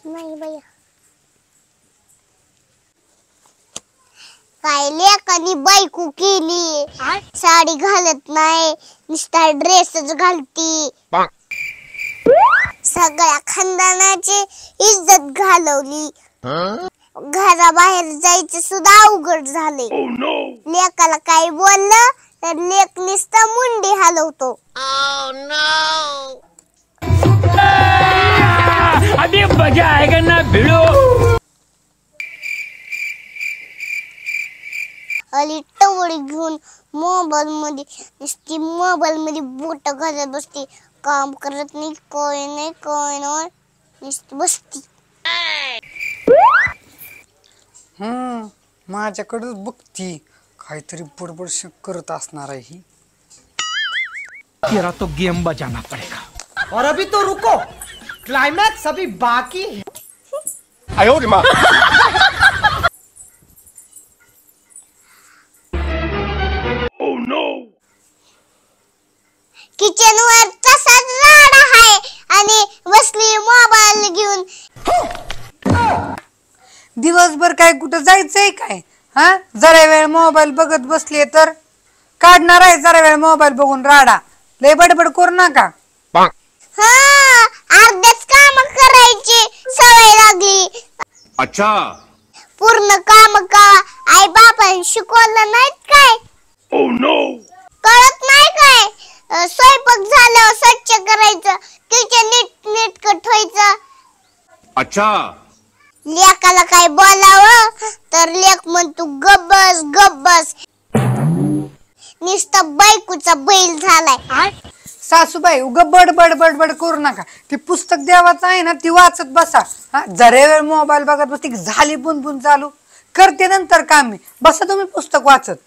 नाही भैया काय लेकानी बायको केली साडी घालत नाही नुसता ड्रेसच घालती सगळ्या खानदानाची इज्जत घालवली घराबाहेर जायचं सुद्धा अवघड झाले लेकाला काय बोललं तर लेक नुसता मुंडी हलवतो अभी मजा आएगा ना भिड़ो अली टवळी घेऊन मोबाईल मध्ये बोट घालत बसते काम करत नाही कोय नाही नुसती बसती माझ्याकडेच बघती काहीतरी बडबड करत असणार आहे ही तेरा तो गेम बजाना पड़ेगा और अभी तो रुको क्लाइमैक्स अभी बाकी है आयो रे मां ओह नो किचन वर तसाच राडा आहे आणि बसली मोबाईल घेऊन दिवसभर काय कुठं जायचंय काय हा जरा वेळ मोबाईल बघत बसले तर काढणार आहे जरा वेळ मोबाईल बघून राडा लय बडबड करू नका अर्धेच काम करायची सवय लागली अच्छा पूर्ण काम का आई बापाने शिकवलं नाहीत काय ओह नो कळत नाही काय स्वयंपाक झाल्यावर स्वच्छ करायचं किचन नीट ठेवायचं अच्छा लेकाला काय बोलावं तर लेक म्हणतो गब्बस नुसता बायकोचा बैल झालाय सासूबाई उग बडबड करू नका ती पुस्तक देवाचं आहे ना ती वाचत बसा जरा वेळ मोबाईल बघत बसती झाली बुनबुन चालू करते नंतर काम मी बसा तुम्ही पुस्तक वाचत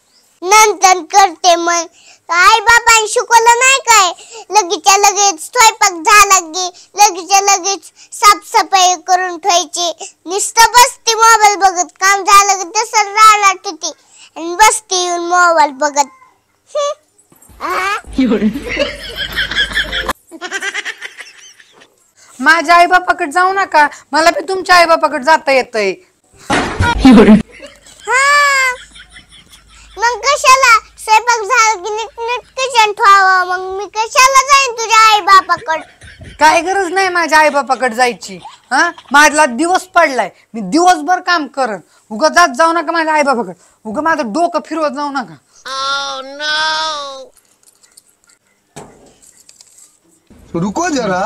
नंतर करते मग आई बापाने शिकवलं नाही काय लगेचच्या लगेच स्वयंपाक झाला की लगेचच्या लगेच साफसफाई करून ठेवायची नुसतं बसती मोबाईल बघत काम झालं की तसं राडा होती आणि बसती येऊन मोबाईल बघत माझ्या आई बापाकडे जाऊ नका मला बी तुमच्या आई बापाकडे जाता येतंय मग कशाला स्वयंपाक झाला की नीट किचन ठेवावं मग मी कशाला जाईन तुझ्या आई बापाकडे काय गरज नाही माझ्या आई बापाकडे जायची माझा दिवस पडलाय मी दिवसभर काम करन उगा जात जाऊ नका माझ्या आई बापाकडे उगा माझं डोकं फिरवत जाऊ नका रुको जरा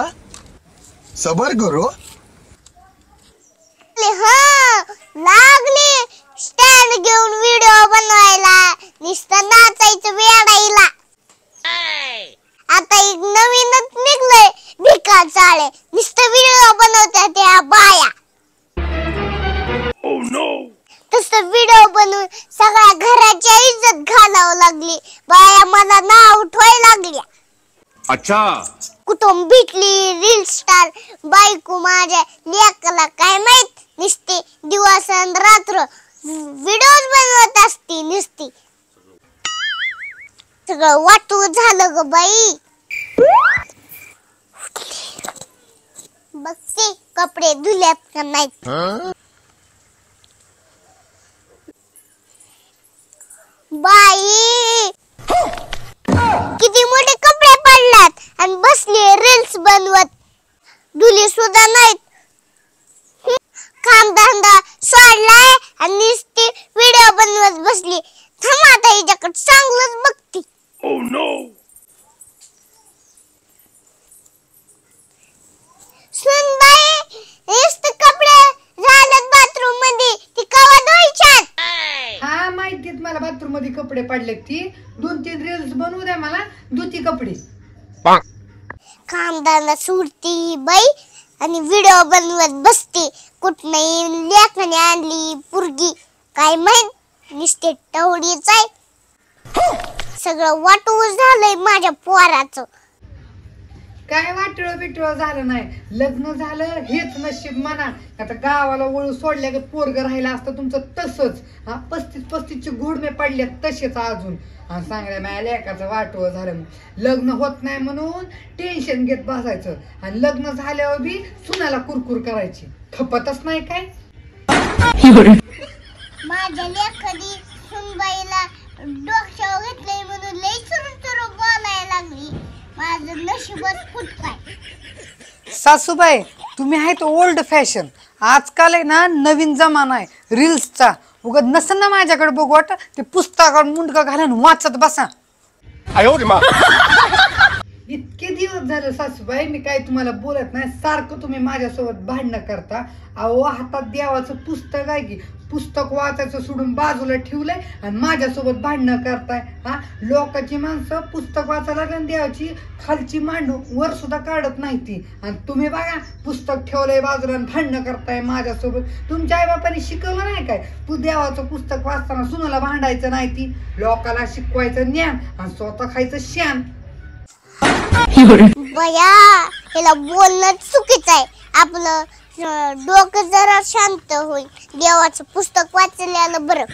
सबर करो लागली स्टँड घेऊन व्हिडिओ बनवायला नुसतं नाचायचं वेडायला आता एक नवीनच निघलंय भिका चाळे नुसतं व्हिडिओ बनवतात त्या बाया ओह नो तसं व्हिडिओ बनवून सगळ्या घराची इज्जत घालावं लागली बाया मला नाव ठेवायला लागल्या अच्छा कुटुंब भेटली रील स्टार बायको माझ्या लेकाला काय माहित नुसती दिवस आणि रात्र व्हिडिओज बनवत असती नुसती सगळं वाटू झालं ग बाई बघते कपडे धुल्यात का नाहीत बाई किती मोठे कपडे पडलात आणि बसली रील्स बनवत धुली सुद्धा नाहीत काम धंदा सोडलाय आणि नुसती व्हिडिओ बनवत बसली थांब आता हिच्याकडे चांगलंच बघती ओह नो सुनबाई नुसते कपडे झालेत बाथरूम मध्ये ती कवा धुवायच्यात हा माहितीत मला बाथरूम मध्ये कपडे पडले ती 2-3 रील्स बनवू द्या मला धुती कपडे कामदार सुरती बाई आणि व्हिडिओ बनवत बसते कुठनही लेखाने आणली पुरगी काय माहित नुसते टवडीच आहे सगळं वाटू झालंय माझ्या पोराचं काय वाटळ बिटळ झालं नाही लग्न झालं हेच नशीब म्हणा आता गावाला वळू सोडल्या पोरग राहिला असतं तुमचं तसंच 35-35 चे घोडमे पडल्यात तसेच अजून आणि सांगायला माझ्या लेकाचं वाटोळ झालं म्हणून. लग्न होत नाही म्हणून टेन्शन घेत बसायचं आणि लग्न झाल्यावर बी सुनाला कुरकुर करायची. खपतच नाही काय. माझ्या लेकरी सुनबाईला डोक्यावर घेतलंय म्हणून लई चुरू बोलायला लागली. माझं नशीबच फुटकाय. सासूबाई तुम्ही आहे तो ओल्ड फॅशन. आजकाल आहे ना नवीन जमाना आहे रील्सचा. उगत नसेल ना माझ्याकडे बघू वाट ते पुस्तकावर मुंडका घालून वाचत बसा. इतके दिवस झाले सासूबाई मी काय तुम्हाला बोलत नाही. सारखं तुम्ही माझ्यासोबत भांडणं करता. अहो हातात देवाचं पुस्तक आहे की पुस्तक वाचायचं सोडून बाजूला ठेवलंय आणि माझ्यासोबत भांडणं करताय. हा लोकांची माणसं पुस्तक वाचायला लागली देवाची खालची मांडू वर सुद्धा काढत नाही ती. आणि तुम्ही बघा पुस्तक ठेवलंय बाजूला आणि भांडणं करताय माझ्यासोबत. तुमच्या आई बापाने शिकवलं नाही काय देवाचं पुस्तक वाचताना सुनाला भांडायचं नाही ती. लोकाला शिकवायचं ज्ञान आणि स्वतः खायचं शान. बया हिला बोलणं चुकीचं आहे. आपलं डोकं जरा शांत होईल. देवाचं पुस्तक वाचल्यानं बरं.